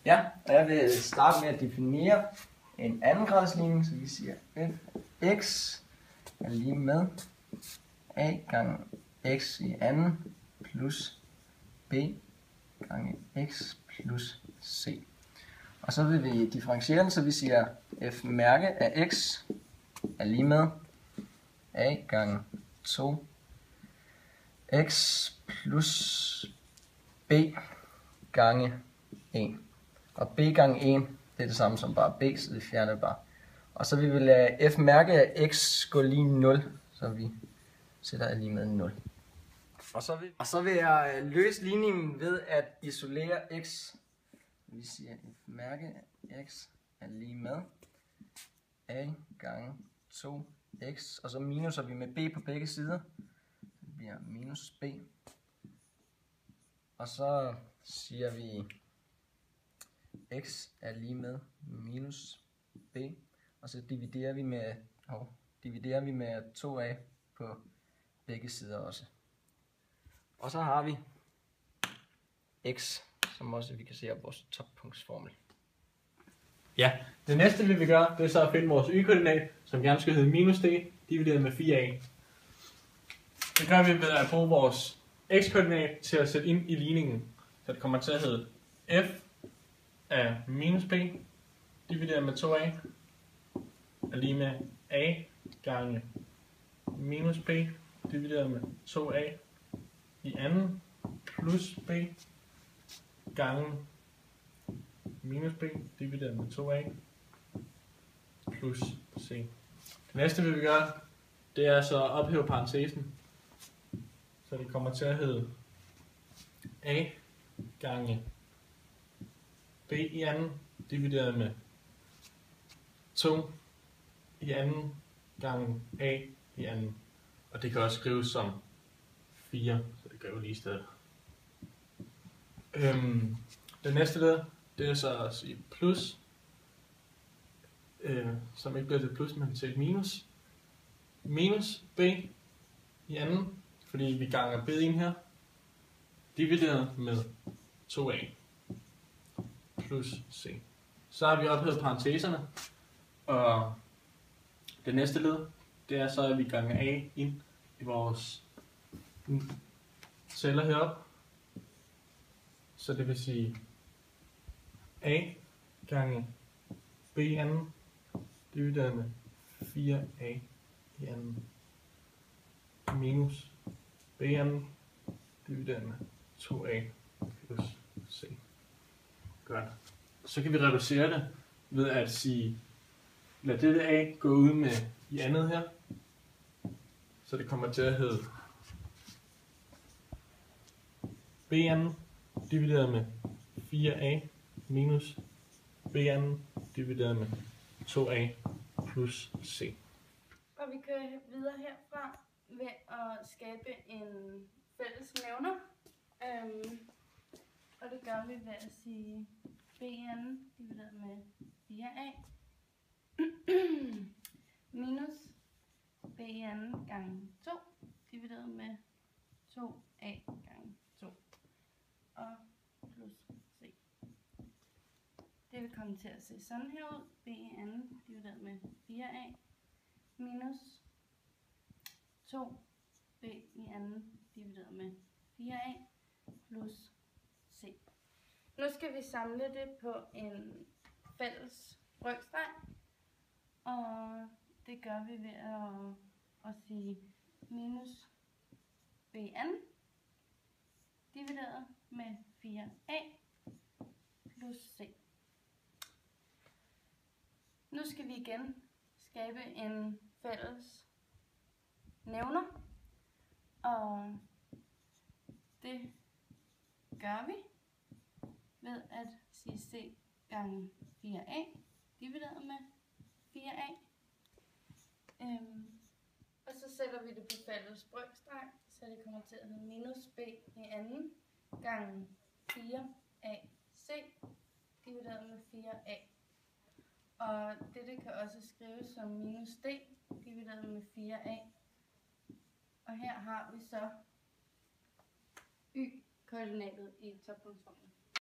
Ja, og jeg vil starte med at definere en anden gradsligning, så vi siger f(x) er lige med a gange x i anden plus b gange x plus c. Og så vil vi differentiere den, så vi siger f mærke af x er lige med a gange 2 x plus b gange 1. Og b gange 1, det er det samme som bare b, så det fjerner vi bare. Og så vil vi lade f mærke af x gå lige 0, så vi sætter lige med 0. Og så vil jeg løse ligningen ved at isolere x. Vi siger f mærke af x er lige med a gange 2x, og så minuser vi med b på begge sider. Det bliver minus b. Og så siger vi x er lige med minus b, og så dividerer vi med 2a på begge sider også. Og så har vi x, som også vi kan se af vores toppunktsformel. Ja, det næste vi vil gøre, det er så at finde vores y-koordinat, som gerne skal hedde minus d, divideret med 4a. Det gør vi ved at bruge vores x-koordinat til at sætte ind i ligningen. Så det kommer til at hedde f af minus b, divideret med 2a, er lige med a gange minus b, divideret med 2a i anden, plus b gange minus b, divideret med 2a, plus c. Det næste vi vil gøre, det er så at ophæve parentesen. Så det kommer til at hedde a gange b i anden, divideret med 2 i anden gange a i anden. Og det kan også skrives som 4, så det gør jo lige i stedet. Det næste led, det er så at sige plus, som ikke bliver til plus, men til et minus. Minus b i anden, fordi vi ganger b ind her, divideret med 2a plus c. Så har vi ophævet parenteserne, og det næste led, det er så, at vi ganger a ind i vores celler heroppe. Så det vil sige a gange b i anden, divideret med 4a i anden, minus b i anden, divideret med 2a plus c. Godt. Så kan vi reducere det ved at sige, lad dette a gå ud med i andet her, så det kommer til at hedde b anden divideret med 4a minus b anden divideret med 2a plus c. Og vi kører videre herfra ved at skabe en fælles nævner. Og det gør vi ved at sige b anden divideret med 4a minus b anden gange 2 divideret med 2a gange 2 og plus c. Det vil komme til at se sådan her ud. b anden divideret med 4a minus 2b i anden divideret med 4a plus c. Nu skal vi samle det på en fælles brøkstreg, og det gør vi ved at sige minus b anden divideret med 4a plus c. Nu skal vi igen skabe en fælles nævner, og det gør vi ved at sige c gange 4a divideret med 4a. Og så sætter vi det på fælles brøkstreg, så det kommer til at hedde minus b i anden gange 4ac divideret med 4a. Og dette kan også skrives som minus d divideret med 4a. Og her har vi så y-koordinatet i toppunktsformen.